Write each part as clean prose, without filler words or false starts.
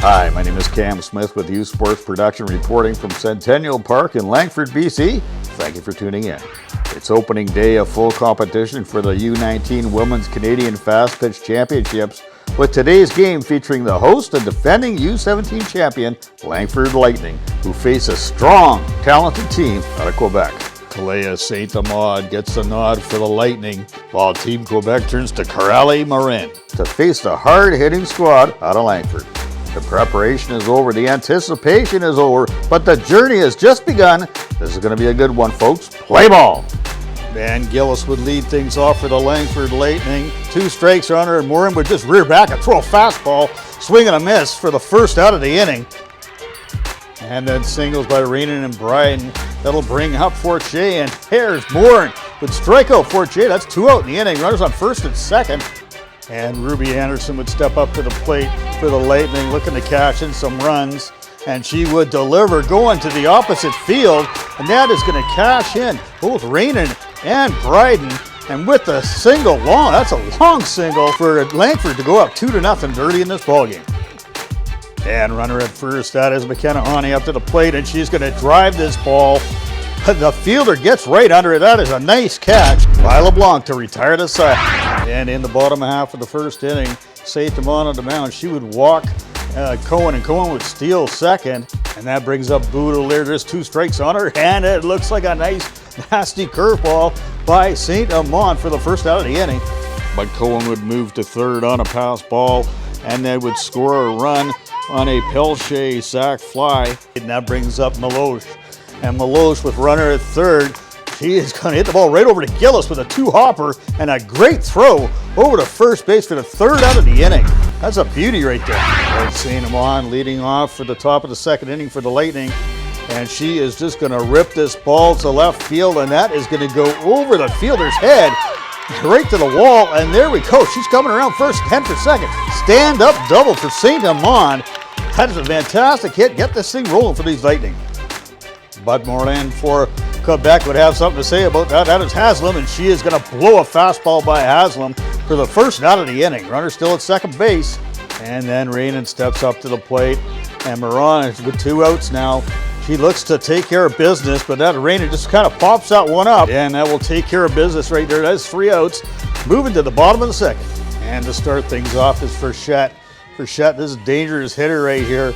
Hi, my name is Cam Smith with U Sports Production reporting from Centennial Park in Langford, BC. Thank you for tuning in. It's opening day of full competition for the U19 Women's Canadian Fast Pitch Championships, with today's game featuring the host and defending U17 champion, Langford Lightning, who face a strong, talented team out of Quebec. Kalea Saint-Amand gets the nod for the Lightning, while Team Quebec turns to Corrales-Marin to face the hard-hitting squad out of Langford. The preparation is over, the anticipation is over, but the journey has just begun. This is going to be a good one, folks. Play ball! Van Gillis would lead things off for the Langford Lightning. 2 strikes are under, and Morin would just rear back and throw a fastball, swing and a miss for the first out of the inning. And then singles by Rainen and Bryden. That'll bring up Fortier, and there's Morin would strike out Fortier. That's 2 out in the inning. Runners on first and second. And Ruby Anderson would step up to the plate for the Lightning, looking to cash in some runs. And she would deliver, going to the opposite field. And that is going to cash in both Rainen and Bryden. And with the single long, that's a long single for Langford to go up 2-0 early in this ballgame. And runner at first, that is McKenna Honey up to the plate, and she's going to drive this ball. The fielder gets right under it. That is a nice catch by LeBlanc to retire the side. And in the bottom half of the first inning, Saint-Amand on the mound, she would walk Cohen, and Cohen would steal second. And that brings up Boudelier. There's 2 strikes on her, and it looks like a nice, nasty curveball by Saint-Amand for the first out of the inning. But Cohen would move to third on a pass ball, and then would score a run on a Pelche sac fly. And that brings up Meloche. And Meloche with runner at third. He is going to hit the ball right over to Gillis with a 2-hopper and a great throw over to first base for the third out of the inning. That's a beauty right there. Saint-Amand leading off for the top of the second inning for the Lightning. And she is just going to rip this ball to left field, and that is going to go over the fielder's head right to the wall. And there we go. She's coming around first, 10 for second. Stand-up double for Saint-Amand. That is a fantastic hit. Get this thing rolling for these Lightning. Bud Moreland for Quebec would have something to say about that. That is Haslam, and she is going to blow a fastball by Haslam for the first out of the inning. Runner still at second base. And then Rainen steps up to the plate. And Moran is with 2 outs now. She looks to take care of business, but that Rainen just kind of pops that one up. And that will take care of business right there. That's 3 outs. Moving to the bottom of the second. And to start things off is Frechette. Frechette, this is a dangerous hitter right here.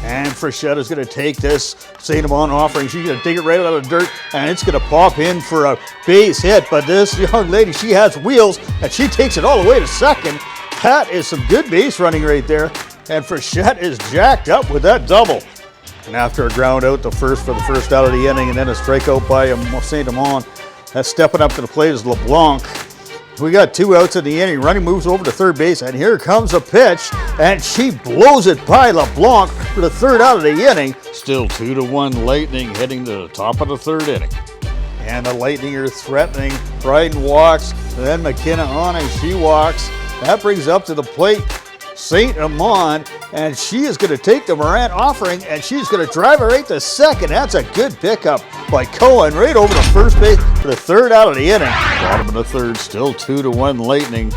And Frechette is going to take this Saint-Amand offering. She's going to take it right out of the dirt, and it's going to pop in for a base hit. But this young lady, she has wheels, and she takes it all the way to second. That is some good base running right there. And Frechette is jacked up with that double. And after a ground out to first for the first out of the inning, and then a strikeout by Saint-Amand, that's stepping up to the plate is LeBlanc. We got 2 outs in the inning. Running moves over to third base, and here comes a pitch, and she blows it by LeBlanc for the third out of the inning. Still 2-1 Lightning heading to the top of the third inning. And the Lightning are threatening. Bryden walks, then McKenna on, and she walks. That brings up to the plate Saint-Amand, and she is going to take the Morant offering, and she's going to drive it right to second. That's a good pickup by Cohen right over to first base for the third out of the inning. Bottom of the third, still 2-1 Lightning.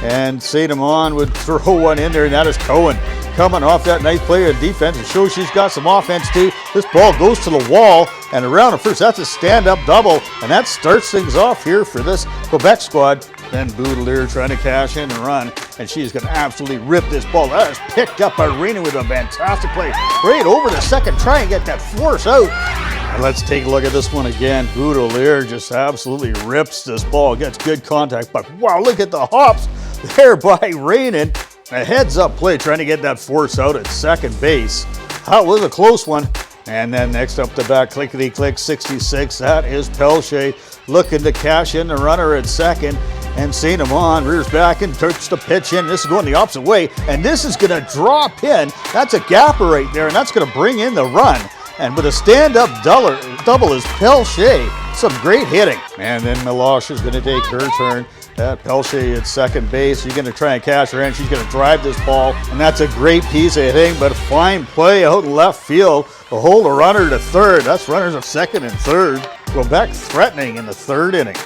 And Saint-Amand would throw one in there, and that is Cohen coming off that nice play of defense. It shows she's got some offense too. This ball goes to the wall and around the first. That's a stand-up double, and that starts things off here for this Quebec squad. Then Boudelier trying to cash in and run, and she's going to absolutely rip this ball. That is picked up by Rainen with a fantastic play. Right over the second, try and get that force out. And let's take a look at this one again. Boudelier just absolutely rips this ball, gets good contact, but wow, look at the hops there by Rainen. A heads-up play trying to get that force out at second base. That was a close one. And then next up the bat, clickety-click, 66. That is Pelche looking to cash in the runner at second. And Saint-Amand rears back and turns the pitch in. This is going the opposite way, and this is going to drop in. That's a gapper right there, and that's going to bring in the run. And with a stand-up double is Pelche. Some great hitting. And then Meloche is going to take her turn. Pelche at second base. She's going to try and cash her in. She's going to drive this ball, and that's a great piece of hitting, but a fine play out in left field to hold a runner to third. That's runners at second and third. Quebec threatening in the third inning.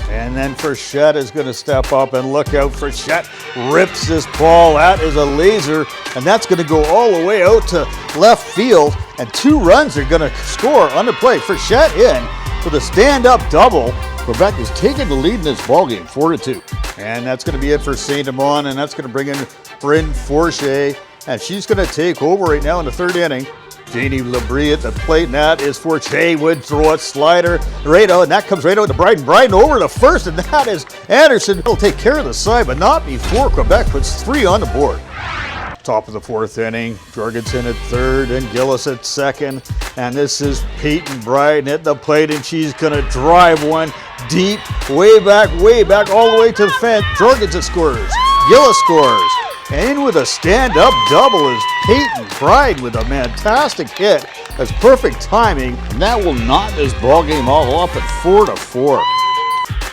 And then Frechette is going to step up, and look out. Frechette rips this ball. That is a laser, and that's going to go all the way out to left field. And 2 runs are going to score on the play. Frechette in for the stand-up double. Quebec is taking the lead in this ballgame, 4-2. And that's going to be it for Saint-Amand, and that's going to bring in Bryn Forche. And she's going to take over right now in the 3rd inning. Janie Labrie at the plate, and that is Forche. Would throw a slider right out, and that comes right out to Bryden. Bryden over to first, and that is Anderson. He'll take care of the side, but not before Quebec puts 3 on the board. Top of the 4th inning, Jorgensen at 3rd and Gillis at 2nd. And this is Peyton Bryden at the plate, and she's going to drive one deep, way back, all the way to the fence. Jorgensen scores. Gillis scores. And in with a stand-up double is Peyton Bryden with a fantastic hit. That's perfect timing, and that will knot this ballgame all up at 4-4.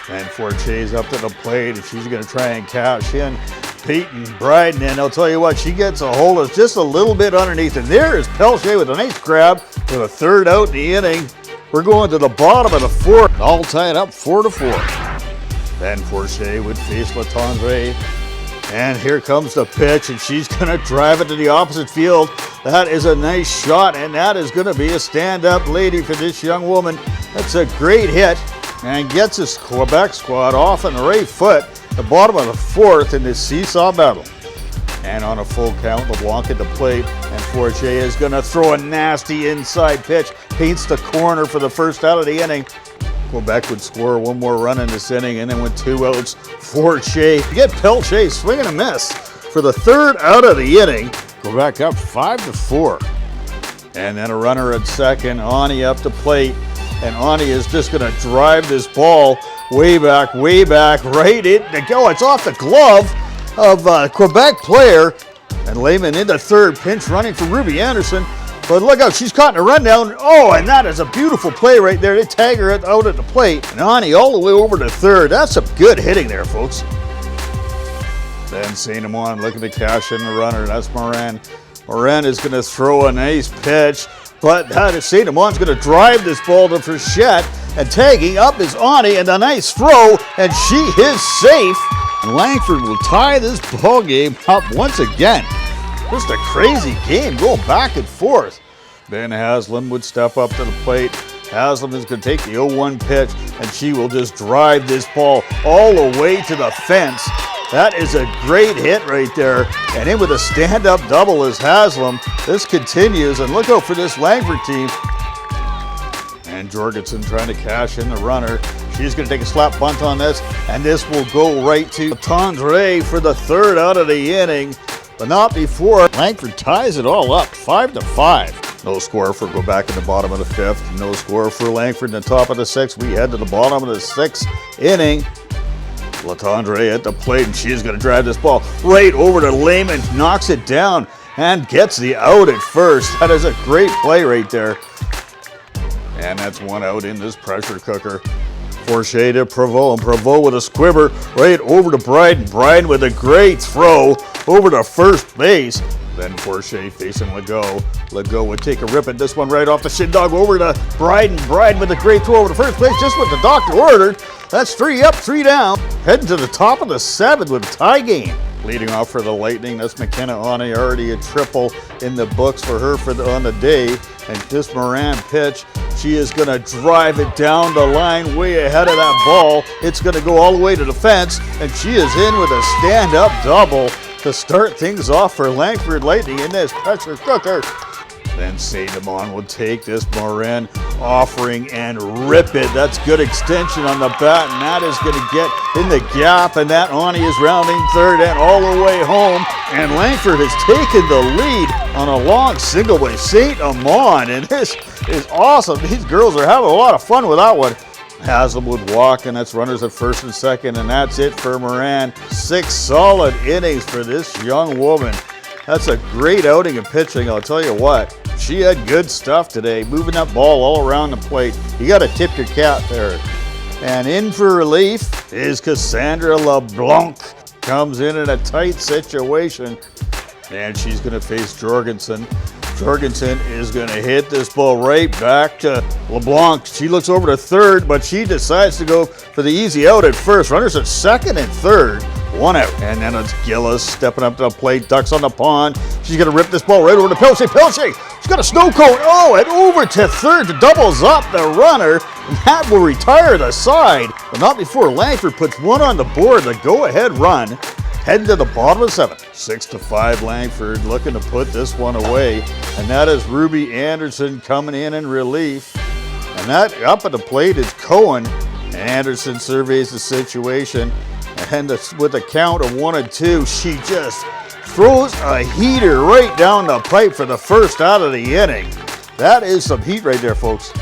And Forche's up to the plate, and she's going to try and cash in Peyton Bryden. And I'll tell you what, she gets a hold of just a little bit underneath. And there is Pelche with a nice grab with a 3rd out in the inning. We're going to the bottom of the 4th, all tied up 4-4. Then Forche would face Latendre. And here comes the pitch, and she's going to drive it to the opposite field. That is a nice shot, and that is going to be a stand-up lady for this young woman. That's a great hit, and gets this Quebec squad off on the right foot, the bottom of the 4th in this seesaw battle. And on a full count, LeBlanc at the plate, and Forche is going to throw a nasty inside pitch, paints the corner for the 1st out of the inning. Quebec would score 1 more run in this inning, and then with 2 outs, Forche get Pelche swing and a miss for the 3rd out of the inning. Quebec up 5-4. And then a runner at 2nd, Ani up to plate, and Ani is just going to drive this ball way back, right in to go. It's off the glove of a Quebec player, and Lehman into 3rd, pinch running for Ruby Anderson. But look out, she's caught in a rundown. Oh, and that is a beautiful play right there. They tag her out at the plate. And Ani all the way over to 3rd. That's some good hitting there, folks. Then Saint-Amand looking to cash in the runner. That's Morin. Morin is going to throw a nice pitch. But Saint-Amand's going to drive this ball to Frechette. And tagging up is Ani, and a nice throw. And she is safe. And Langford will tie this ball game up once again. Just a crazy game going back and forth. Then Haslam would step up to the plate. Haslam is going to take the 0-1 pitch, and she will just drive this ball all the way to the fence. That is a great hit right there. And in with a stand-up double is Haslam. This continues, and look out for this Langford team. And Jorgensen trying to cash in the runner. She's going to take a slap bunt on this, and this will go right to Tendre for the 3rd out of the inning. But not before Langford ties it all up, 5-5. No score for Quebec in the bottom of the 5th. No score for Langford in the top of the 6th. We head to the bottom of the 6th inning. Latendre at the plate, and she's going to drive this ball right over to Lehman, knocks it down, and gets the out at 1st. That is a great play right there. And that's 1 out in this pressure cooker. Forche to Prevost, and Prevost with a squibber right over to Bryden. Bryden with a great throw over to 1st base. Then Forche facing Legault. Legault would take a rip at this one right off the shin dog over to Bryden. Bryden with a great throw over to 1st base, just what the doctor ordered. That's 3 up, 3 down. Heading to the top of the 7th with a tie game. Leading off for the Lightning, that's McKenna Ani, already a triple in the books for her on the day. And this Morin pitch, she is going to drive it down the line way ahead of that ball. It's going to go all the way to the fence, and she is in with a stand-up double to start things off for Langford Lightning in this pressure cooker. Then Saint-Amand will take this Morin offering and rip it. That's good extension on the bat, and that is going to get in the gap, and that Ani is rounding 3rd and all the way home. And Langford has taken the lead on a long single by Saint-Amand, and this is awesome. These girls are having a lot of fun with that one. Haslam would walk, and that's runners at 1st and 2nd, and that's it for Morin. 6 solid innings for this young woman. That's a great outing of pitching, I'll tell you what. She had good stuff today, moving that ball all around the plate. You got to tip your cap there. And in for relief is Cassandra LeBlanc. Comes in a tight situation, and she's going to face Jorgensen. Jorgensen is going to hit this ball right back to LeBlanc. She looks over to third, but she decides to go for the easy out at first. Runners at second and third, 1 out. And then it's Gillis stepping up to the plate, ducks on the pond. She's going to rip this ball right over to Pilche. Pilche, she's got a snow cone. Oh, and over to third to doubles up the runner. And that will retire the side, but not before Langford puts one on the board. The go-ahead run. Heading to the bottom of the seventh. 6-5 Langford looking to put this one away. And that is Ruby Anderson coming in relief. And that up at the plate is Cohen. Anderson surveys the situation. And with a count of 1-2, she just throws a heater right down the pipe for the first out of the inning. That is some heat right there, folks.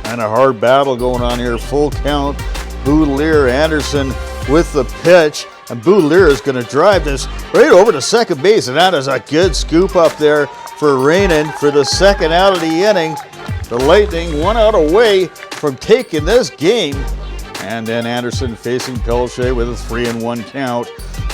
And a hard battle going on here. Full count. Boudelier, Anderson with the pitch. And Boudelier is going to drive this right over to second base. And that is a good scoop up there for Rainin for the second out of the inning. The Lightning 1 out away from taking this game. And then Anderson facing Pelche with a 3-1 count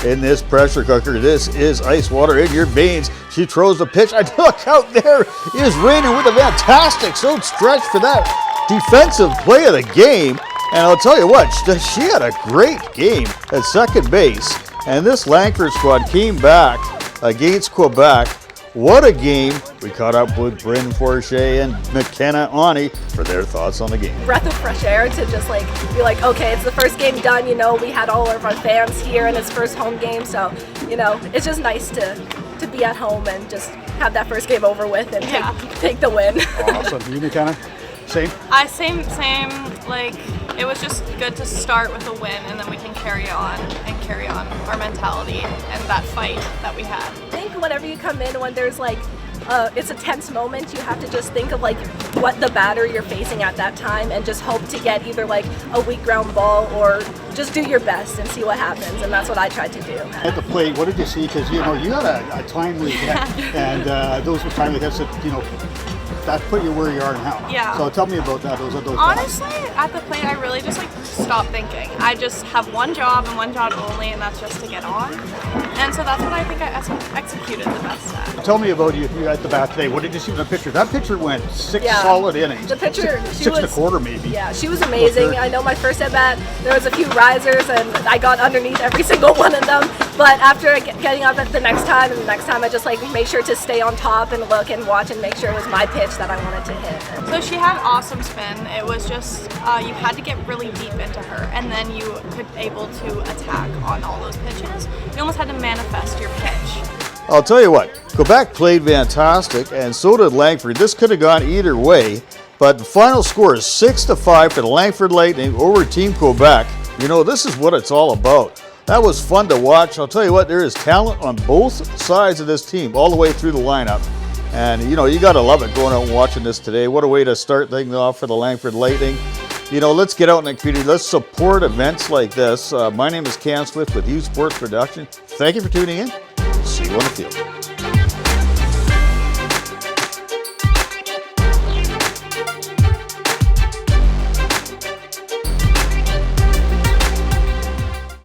in this pressure cooker. This is ice water in your veins. She throws the pitch. And look out there is Rainin with a fantastic stretch for that defensive play of the game. And I'll tell you what, she had a great game at second base. And this Langford squad came back against Quebec. What a game. We caught up with Bryn Forche and McKenna Ani for their thoughts on the game. Breath of fresh air to just be like, okay, it's the first game done. You know, we had all of our fans here in his first home game. So, you know, it's just nice to be at home and just have that first game over with and take the win. Awesome. You, McKenna? Same? Same. Like, it was just good to start with a win, and then we can carry on our mentality and that fight that we had. I think whenever you come in, when there's it's a tense moment, you have to just think of what the batter you're facing at that time and just hope to get either a weak ground ball or just do your best and see what happens. And that's what I tried to do. At the plate, what did you see? Because, you had a timely hit, and those were timely hits that, that put you where you are now. Yeah. So tell me about that. Those Honestly, at the plate, I really just stop thinking. I just have one job and one job only, and that's just to get on. And so that's what I think I executed the best at. Tell me about you at the bat today. What did you see in the pitcher? That pitcher went 6 solid innings. The pitcher, six and a quarter maybe. Yeah, she was amazing. I know my first at bat, there was a few risers, and I got underneath every single one of them. But after getting up at the next time, I just made sure to stay on top and look and watch and make sure it was my pitch that I wanted to hit. So she had awesome spin. It was just you had to get really deep into her, and then you could able to attack on all those pitches. You almost had to manifest your pitch. I'll tell you what, Quebec played fantastic, and so did Langford. This could have gone either way, but the final score is 6-5 for the Langford Lightning over Team Quebec. You know, this is what it's all about. That was fun to watch. I'll tell you what, there is talent on both sides of this team, all the way through the lineup. And, you got to love it going out and watching this today. What a way to start things off for the Langford Lightning. Let's get out in the community. Let's support events like this. My name is Cam Swift with U Sports Production. Thank you for tuning in. See you on the field.